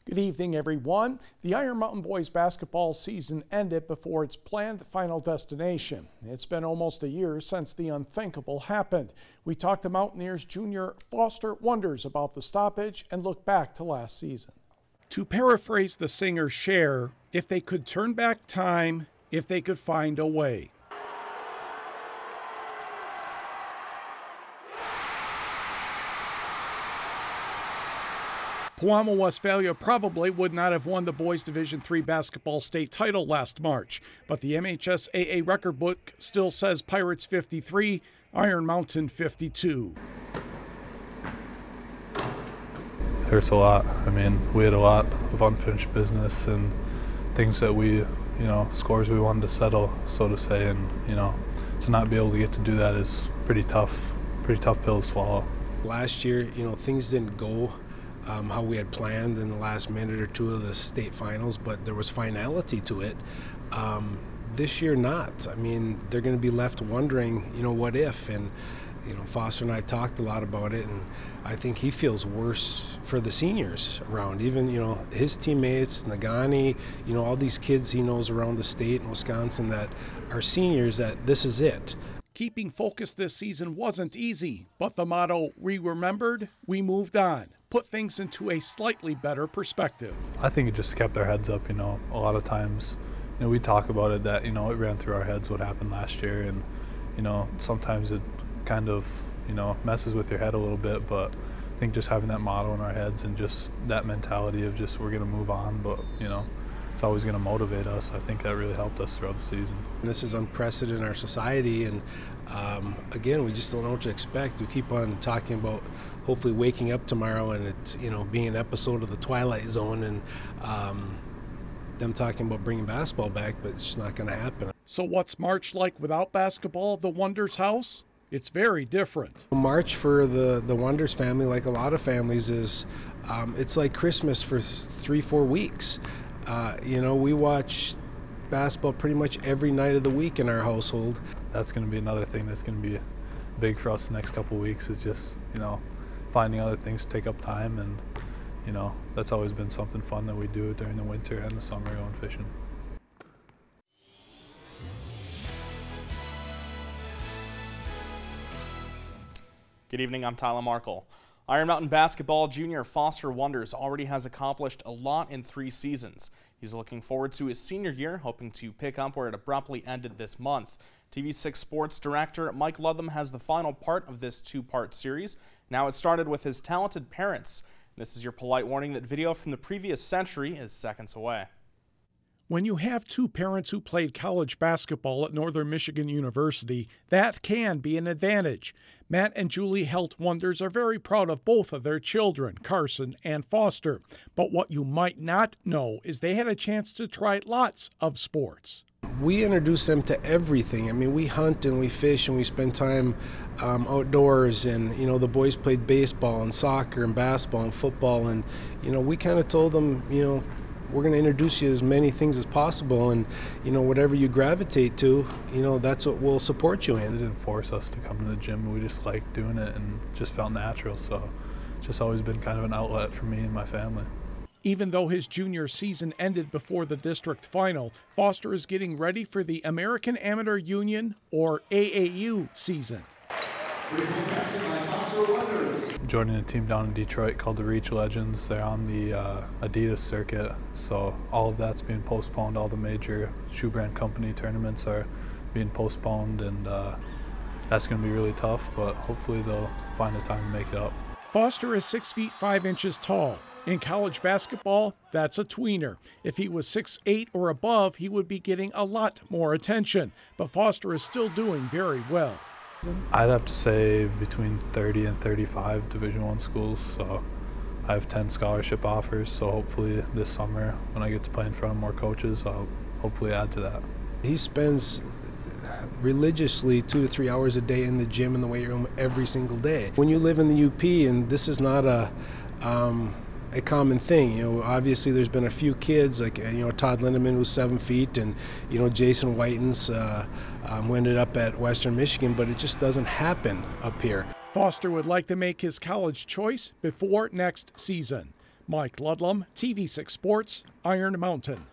Good evening, everyone. The Iron Mountain boys basketball season ended before its planned final destination. It's been almost a year since the unthinkable happened. We talked to Mountaineers junior Foster Wonders about the stoppage and look back to last season. To paraphrase the singer Cher, if they could turn back time, if they could find a way. Puama Westphalia probably would not have won the boys Division III basketball state title last March, but the MHSAA record book still says Pirates 53, Iron Mountain 52. Hurts a lot. I mean, we had a lot of unfinished business and things that we, scores we wanted to settle, so to say, and, to not be able to get to do that is pretty tough pill to swallow. Last year, things didn't go how we had planned in the last minute or two of the state finals, but there was finality to it. This year, not. I mean, they're going to be left wondering, what if? And, Foster and I talked a lot about it, and I think he feels worse for the seniors around. Even, his teammates, Nagani, all these kids he knows around the state and Wisconsin that are seniors, that this is it. Keeping focus this season wasn't easy, but the motto, we remembered, we moved on, put things into a slightly better perspective. I think it just kept our heads up, a lot of times, we talk about it that, it ran through our heads what happened last year, and, sometimes it kind of, messes with your head a little bit, but I think just having that motto in our heads and just that mentality of just we're going to move on, but, it's always going to motivate us. I think that really helped us throughout the season. This is unprecedented in our society, and again, we just don't know what to expect. We keep on talking about hopefully waking up tomorrow and it's being an episode of the Twilight Zone, and them talking about bringing basketball back, but it's just not going to happen. So what's March like without basketball at the Wonders house? It's very different. March for the Wonders family, like a lot of families, is it's like Christmas for 3-4 weeks. We watch basketball pretty much every night of the week in our household. That's going to be another thing that's going to be big for us the next couple of weeks, is just, finding other things to take up time, and, that's always been something fun that we do during the winter and the summer, going fishing. Good evening, I'm Tyler Markle. Iron Mountain basketball junior Foster Wonders already has accomplished a lot in 3 seasons. He's looking forward to his senior year, hoping to pick up where it abruptly ended this month. TV6 sports director Mike Ludlam has the final part of this 2-part series. Now it started with his talented parents. This is your polite warning that video from the previous century is seconds away. When you have 2 parents who played college basketball at Northern Michigan University, that can be an advantage. Matt and Julie Helt Wonders are very proud of both of their children, Carson and Foster. But what you might not know is they had a chance to try lots of sports. We introduce them to everything. I mean, we hunt and we fish and we spend time outdoors, and the boys played baseball and soccer and basketball and football, and we kind of told them, we're going to introduce you as many things as possible, and whatever you gravitate to, that's what we'll support you in. They didn't force us to come to the gym. We just liked doing it and just felt natural, so it's just always been kind of an outlet for me and my family. Even though his junior season ended before the district final, Foster is getting ready for the American Amateur Union, or AAU, season. Joining a team down in Detroit called the Reach Legends. They're on the Adidas circuit, so all of that's being postponed. All the major shoe brand company tournaments are being postponed, and that's going to be really tough, but hopefully they'll find a time to make it up. Foster is 6 feet 5 inches tall. In college basketball, that's a tweener. If he was 6'8" or above, he would be getting a lot more attention, but Foster is still doing very well. I'd have to say between 30 and 35 Division I schools, so I have 10 scholarship offers, so hopefully this summer when I get to play in front of more coaches, I'll hopefully add to that. He spends religiously 2 to 3 hours a day in the gym in the weight room every single day. When you live in the UP, and this is not a common thing, obviously there's been a few kids like Todd Lindemann, who's 7 feet, and Jason Whitens who ended up at Western Michigan, but it just doesn't happen up here. Foster would like to make his college choice before next season. Mike Ludlum, TV6 Sports, Iron Mountain.